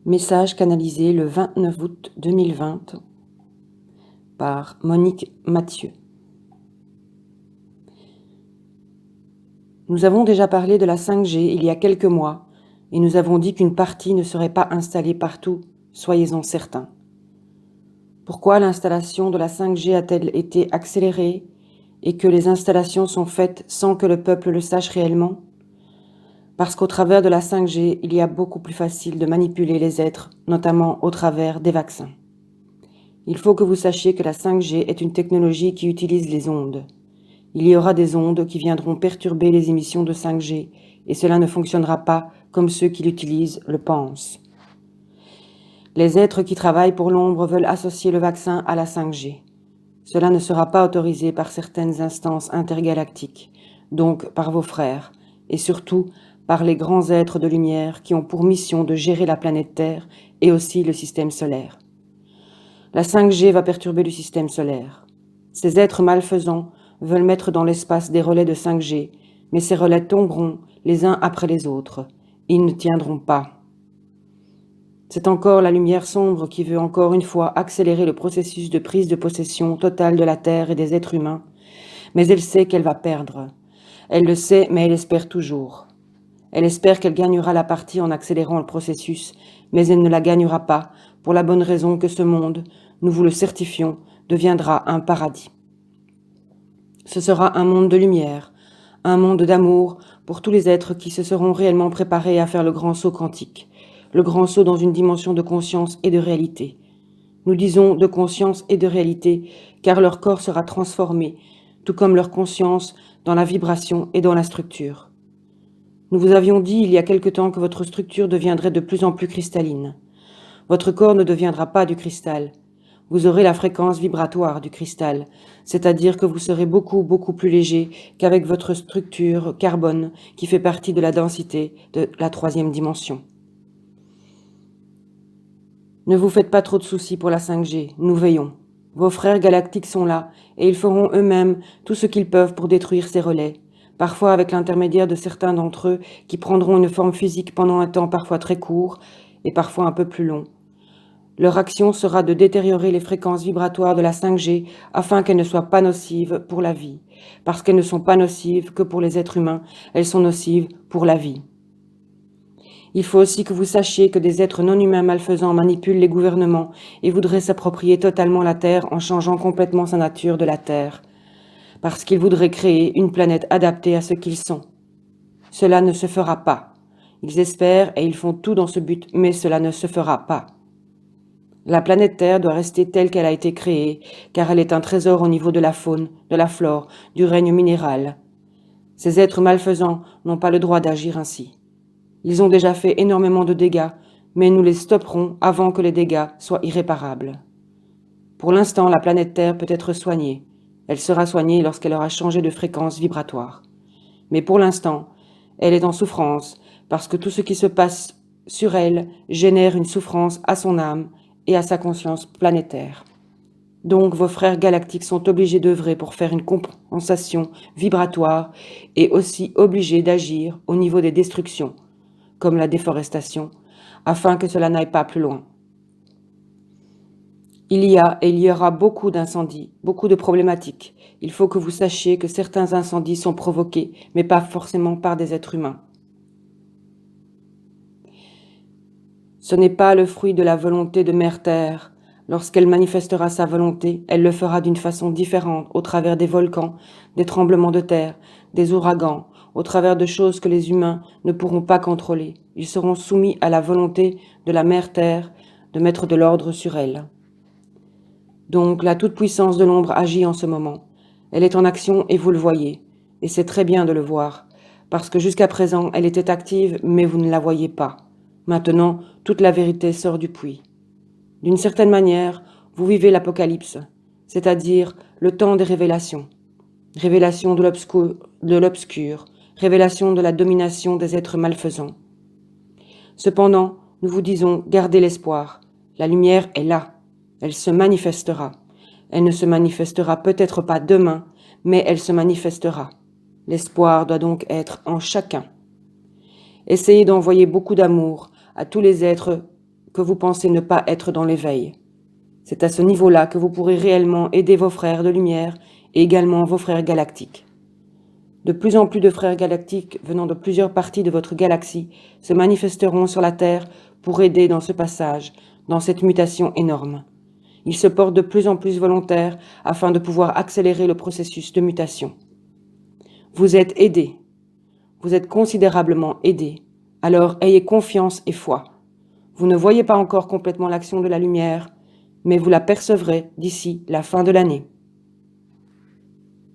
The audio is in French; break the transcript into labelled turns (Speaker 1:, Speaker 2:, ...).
Speaker 1: Message canalisé le 29 août 2020 par Monique Mathieu. Nous avons déjà parlé de la 5G il y a quelques mois et nous avons dit qu'une partie ne serait pas installée partout, soyez-en certains. Pourquoi l'installation de la 5G a-t-elle été accélérée et que les installations sont faites sans que le peuple le sache réellement ? Parce qu'au travers de la 5G, il y a beaucoup plus facile de manipuler les êtres, notamment au travers des vaccins. Il faut que vous sachiez que la 5G est une technologie qui utilise les ondes. Il y aura des ondes qui viendront perturber les émissions de 5G et cela ne fonctionnera pas comme ceux qui l'utilisent le pensent. Les êtres qui travaillent pour l'ombre veulent associer le vaccin à la 5G. Cela ne sera pas autorisé par certaines instances intergalactiques, donc par vos frères, et surtout par les grands êtres de lumière qui ont pour mission de gérer la planète Terre et aussi le système solaire. La 5G va perturber le système solaire. Ces êtres malfaisants veulent mettre dans l'espace des relais de 5G, mais ces relais tomberont les uns après les autres. Ils ne tiendront pas. C'est encore la lumière sombre qui veut encore une fois accélérer le processus de prise de possession totale de la Terre et des êtres humains, mais elle sait qu'elle va perdre. Elle le sait, mais elle espère toujours. Elle espère qu'elle gagnera la partie en accélérant le processus, mais elle ne la gagnera pas, pour la bonne raison que ce monde, nous vous le certifions, deviendra un paradis. Ce sera un monde de lumière, un monde d'amour pour tous les êtres qui se seront réellement préparés à faire le grand saut quantique, le grand saut dans une dimension de conscience et de réalité. Nous disons de conscience et de réalité, car leur corps sera transformé, tout comme leur conscience, dans la vibration et dans la structure. Nous vous avions dit il y a quelque temps que votre structure deviendrait de plus en plus cristalline. Votre corps ne deviendra pas du cristal. Vous aurez la fréquence vibratoire du cristal, c'est-à-dire que vous serez beaucoup plus léger qu'avec votre structure carbone qui fait partie de la densité de la 3e dimension. Ne vous faites pas trop de soucis pour la 5G, nous veillons. Vos frères galactiques sont là et ils feront eux-mêmes tout ce qu'ils peuvent pour détruire ces relais, parfois avec l'intermédiaire de certains d'entre eux qui prendront une forme physique pendant un temps parfois très court et parfois un peu plus long. Leur action sera de détériorer les fréquences vibratoires de la 5G afin qu'elles ne soient pas nocives pour la vie. Parce qu'elles ne sont pas nocives que pour les êtres humains, elles sont nocives pour la vie. Il faut aussi que vous sachiez que des êtres non humains malfaisants manipulent les gouvernements et voudraient s'approprier totalement la Terre en changeant complètement sa nature de la Terre. Parce qu'ils voudraient créer une planète adaptée à ce qu'ils sont. Cela ne se fera pas. Ils espèrent et ils font tout dans ce but, mais cela ne se fera pas. La planète Terre doit rester telle qu'elle a été créée, car elle est un trésor au niveau de la faune, de la flore, du règne minéral. Ces êtres malfaisants n'ont pas le droit d'agir ainsi. Ils ont déjà fait énormément de dégâts, mais nous les stopperons avant que les dégâts soient irréparables. Pour l'instant, la planète Terre peut être soignée. Elle sera soignée lorsqu'elle aura changé de fréquence vibratoire. Mais pour l'instant, elle est en souffrance, parce que tout ce qui se passe sur elle génère une souffrance à son âme et à sa conscience planétaire. Donc vos frères galactiques sont obligés d'œuvrer pour faire une compensation vibratoire et aussi obligés d'agir au niveau des destructions, comme la déforestation, afin que cela n'aille pas plus loin. Il y a et il y aura beaucoup d'incendies, beaucoup de problématiques. Il faut que vous sachiez que certains incendies sont provoqués, mais pas forcément par des êtres humains. Ce n'est pas le fruit de la volonté de Mère Terre. Lorsqu'elle manifestera sa volonté, elle le fera d'une façon différente, au travers des volcans, des tremblements de terre, des ouragans, au travers de choses que les humains ne pourront pas contrôler. Ils seront soumis à la volonté de la Mère Terre de mettre de l'ordre sur elle. Donc la toute-puissance de l'ombre agit en ce moment. Elle est en action et vous le voyez. Et c'est très bien de le voir, parce que jusqu'à présent, elle était active, mais vous ne la voyez pas. Maintenant, toute la vérité sort du puits. D'une certaine manière, vous vivez l'apocalypse, c'est-à-dire le temps des révélations. Révélation de l'obscur, révélation de la domination des êtres malfaisants. Cependant, nous vous disons, gardez l'espoir. La lumière est là. Elle se manifestera. Elle ne se manifestera peut-être pas demain, mais elle se manifestera. L'espoir doit donc être en chacun. Essayez d'envoyer beaucoup d'amour à tous les êtres que vous pensez ne pas être dans l'éveil. C'est à ce niveau-là que vous pourrez réellement aider vos frères de lumière et également vos frères galactiques. De plus en plus de frères galactiques venant de plusieurs parties de votre galaxie se manifesteront sur la Terre pour aider dans ce passage, dans cette mutation énorme. Ils se portent de plus en plus volontaires afin de pouvoir accélérer le processus de mutation. Vous êtes aidés. Vous êtes considérablement aidés. Alors ayez confiance et foi. Vous ne voyez pas encore complètement l'action de la lumière, mais vous la percevrez d'ici la fin de l'année.